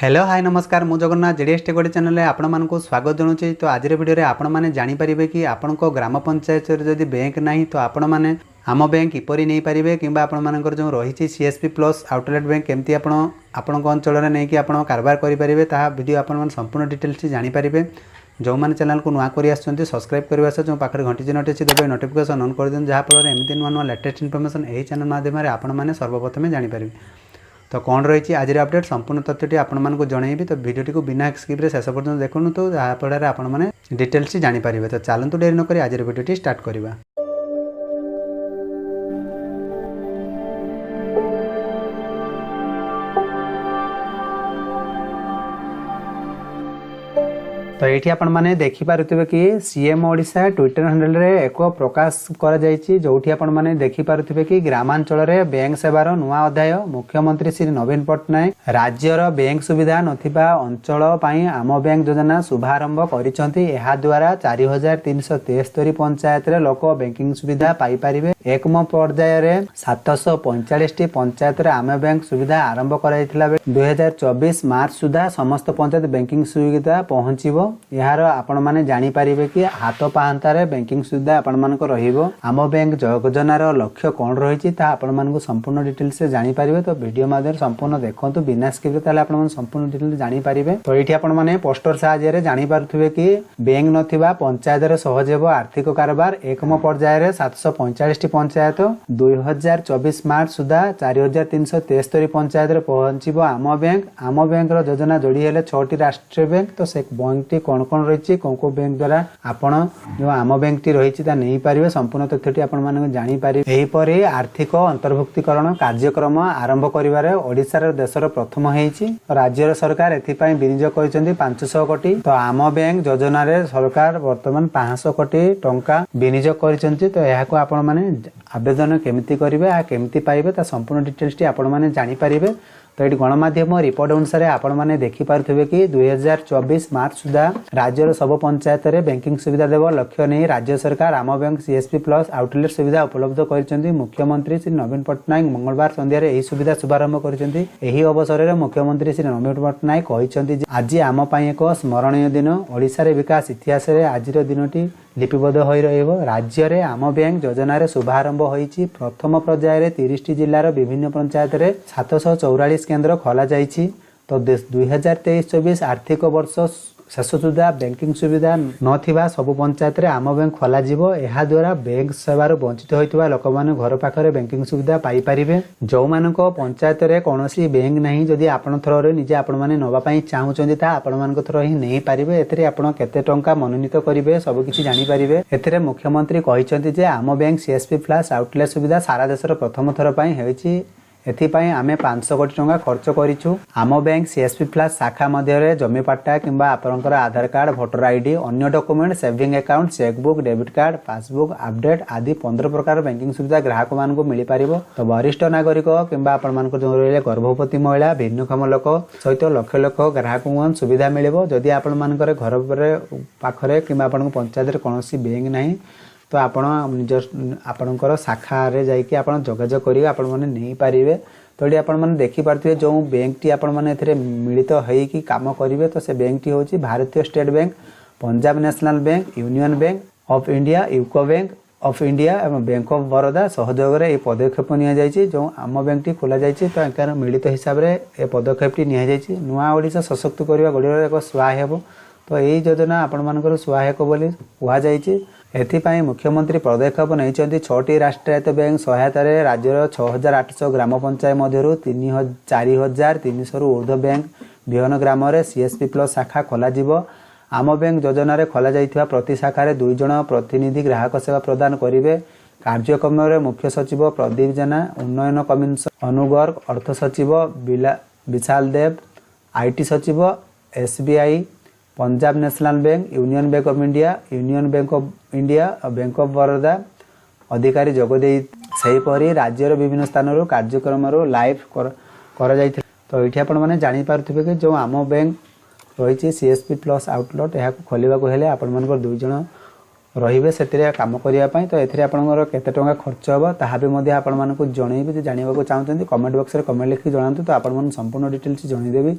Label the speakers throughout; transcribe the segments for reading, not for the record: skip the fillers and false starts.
Speaker 1: Hello hi नमस्कार मु Jagannath JDS take channel में आपण मानक स्वागत जनाऊँ। तो आज वीडियो रे आपण मैंने जानीपारे कि आपण ग्राम पंचायत जदि बैंक नहीं तो आपण मैंने आम बैंक किपरि नहीं पारे कि आपण मानकर जो रही सीएसपी प्लस आउटलेट बैंक केमती आपण अंचल में नहीं कि आप कारबार करेंगे ता वीडियो आपण संपूर्ण डिटेल्स जानीपारे। जो मैंने चैनल को नुआ कर सब्सक्राइब करने सहित जो पाखे घंटी चिन्हटी अच्छी देवे नोटिफिकेशन ऑन कर दिखाँ जहाँफल एमती नुआ नुआ लेटेस्ट इनफॉरमेशन यही चैनल माध्यम आपण मैंने सर्वप्रथम जानीपारे। तो कौन रही आज अपडेट संपूर्ण तथ्यटी आपको जनइबी। तो वीडियो को बिना स्किप्रे शेष पर्यटन देखूँ तो जहाँफल आपने डिटेल्स जानीपारे। तो चलतु डेरी नक आज वीडियो स्टार्ट करवा। तो ये आपण मैंने देखिपे कि सीएम ओडिशा ट्विटर हैंडल रे एक प्रकाश जोठी आपण मैंने देखिपे कि ग्रामांचल रे बैंक सेवार नुआ अध्याय मुख्यमंत्री श्री नवीन पट्टनायक राज्यर बैंक सुविधा नथिबा अंचल पई आम बैंक योजना शुभारंभ करिसेंती। एहा द्वारा 4373 पंचायत रे लोक बैंकिंग सुविधा पाई परिबे। एकम पर्याय रे 745 टी पंचायत रे आम बैंक सुविधा आरंभ कराइथिला बे 2024 मार्च सुधा समस्त पंचायत बैंकिंग सुविधा पहुंचीबो। यार आपण माने जानी पारिबे कि हाथ पाहांतारे बैंकिंग सुविधा आपण मानको रहिबो। आम बैंक योजनार लक्ष्य कोन रहिछि ता आपण मानको संपूर्ण डिटेल्स से जानी पारिबे। तो वीडियो माध्यम संपूर्ण देखंतु बिना स्किप ताले आपण माने संपूर्ण डिटेल्स जानी पारिबे। तो एठी आपण माने पोस्टर सहाय्य रे जानी पारुथिबे कि बैंक नथिबा पंचायत रे सहज हेबो आर्थिक कारबार। एकम पर्याय रे 745 टी पंचायत 2024 मार्च सुधा 4373 पंचायत रे पहुंचीबो आम बैंक रो योजना जोड़ी हेले 6 टी राष्ट्रीय बैंक। तो से बैंक टी कौन कौन रही कौ बैंक द्वारा आपण जो आम बैंक टी रही नहीं पारे संपूर्ण तथ्यटी आपण माने जानी पारे। एहीपरि आर्थिक अंतर्भुक्तिकरण कार्यक्रम आरंभ करिवारे ओडिशा देशर प्रथम हेछि। राज्य सरकार एथिपाई विनियोग करिसेंती 500 कोटी। तो आम बैंक योजना रे सरकार वर्तमान 500 कोटी टंका विनियोग करिसेंती। तो एहाको आपण माने आवेदन केमिति करिवे आ केमिति पाइबे ता संपूर्ण डिटेल्स टी आपण माने जानी पारिबे। तो ये गणमाध्यम रिपोर्ट अनुसार आपण मैंने देखिपे कि 2024 मार्च सुधा राज्यर सब पंचायत रे बैंकिंग सुविधा देव लक्ष्य नहीं राज्य सरकार आम बैंक सीएसपी प्लस आउटलेट सुविधा उपलब्ध कर मुख्यमंत्री श्री नवीन पट्टनायक मंगलवार संध्यारे यही सुविधा शुभारंभ कर। अवसर में मुख्यमंत्री श्री नवीन पट्टनायक कहते आज आम एक स्मरणीय दिन ओडिशा रे विकास इतिहास रे आज दिनटी लिपिबद्ध हो रहिबो। राज्य रे आम बैंक योजना रे शुभारंभ होईछि। प्रथम पर्याय रे 30 टी जिल्लार विभिन्न पंचायत रे 744 केन्द्र खोला जाइछि। तो 2023-24 आर्थिक वर्ष शेष सुधा बैंकिंग सुविधा नथिबा सब पंचायत रे आम बैंक खोला जिवो। एहा द्वारा बैंक सेवार वंचित होइतबा लोक माने घर पाखरे बैंकिंग सुविधा पाई परिबे। जो मानको पंचायत रे कोनोसी बैंक नाही जदि आपण थ्रो रे निजे आपण माने नबा पई चाहुचंदी ता आपण मानको थ्रो ही नहीं पारिबे। एथिरे आपण केते टंका मनोनीत करिवे सब किछि जानि पारिबे। एथिरे मुख्यमंत्री कहिसंती जे आम बैंक सीएसपी प्लस आउटलेट सुविधा सारा देशर प्रथम थर पई हेछि। एथिपाई आमे 500 कोटी टंका खर्च करिछु। आम बैंक सीएसपी प्लस शाखा मध्य जमी पट्टा किंबा आपनकर आधार कार्ड भोटर आईडी अन्य document saving account chequebook debit card passbook update आदि 15 प्रकार बैंकिंग सुविधा ग्राहक मान को मिली पारिबो। तो वरिष्ठ नागरिक किंबा आपण मान को जो रहिले गर्भवती महिला भिन्नक्षम लोक सहित लक्ष लक्ष ग्राहक को सुविधा मिलिबो। जदि आपण मानकर घर पाखरे किंबा आपण पंचायत रे कोनोसी बैंक नाही तो आपण आपणकर शाखा रे जाइके आपण जोगाजोग करी आपण माने नहीं पारिबे। तो ये आपण माने देखि पारथिबे जो बैंक टी आपण माने एथरे मिलित होई कि काम करिवे। तो से बैंक टी होची भारतीय state bank Punjab national bank union bank of India UCO bank of India एवं बैंक ऑफ बरोदा सहयोग रे ए पदक्षेप निया जायछि। जो आम बैंक टी खोला जायछि तो एकर मिलित हिसाब रे ए पदक्षेप टी निया जायछि। नुआ ओडिशा सशक्त करिवा गडिर एक सहाय हेबो। तो यही योजना आपण मानकर सहायक बोली कुहा जायछि। एथिपाई मुख्यमंत्री पदक्षेप नहीं 6टी राष्ट्रायत्त बैंक सहायता राज्यर 6800 ग्राम पंचायत मध्य 4300 ऊर्ध्व बैंक विहन ग्राम सीएसपी प्लस शाखा खोल। आम बैंक योजना रे खोल जाइथिबा प्रति शाखा 2 जण प्रतिनिधि ग्राहक सेवा प्रदान करिवे। कार्यक्रम रे मुख्य सचिव प्रदीप जेना उन्नयन कमिशनर अनुगर्ग अर्थ सचिव विशाल देव आईटी सचिव SBI Punjab national bank union bank of India union bank of India और बैंक ऑफ बरोदा अधिकारी जोगदे सहीपरि राज्यर विभिन्न स्थान कार्यक्रम लाइव कर जाइथिले। तो ये आपण माने जानि पारुथिबे कि जो आम बैंक रही सीएसपी प्लस आउटलेट यह खोलने को हेले आपण मानकर 2 जण रहिबे सेतिरे काम करिया पई। तो एथिरे आपनकर केते टंका खर्च होबो ताहा भी मध्ये आपण मानकु जणैबे जे जानिबा को चाहउछन्ती कमेंट बॉक्स रे कमेंट लिखि जणांतु। तो आपण मन संपूर्ण डिटेल्स जणै देबी।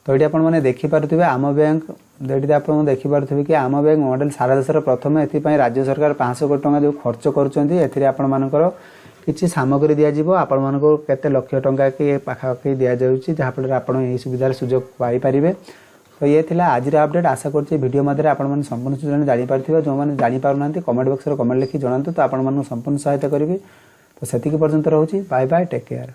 Speaker 1: तो ये आपने देखिपे आम बैंक ये आप देखिपे कि आम बैंक मॉडल सारा देश प्रथम एपाई राज्य सरकार 500 कोटी टंका जो खर्च कर किसी सामग्री दिज्व आपण मान केते लक्ष टंका कि पाखापाखि दि जाऊँगी जहाँफल आप सुविधार सुजोग पाइपर। तो ये थिला आज अपडेट आशा करछि वीडियो मध्य आपण संपूर्ण सूचना जानीपारे जो मैंने जानीपार ना कमेंट बॉक्स कमेंट लिखि जनातु तो आपण संपूर्ण सहायता करी। तो से पर्यंत रोचे बाय बाय टेक केयर।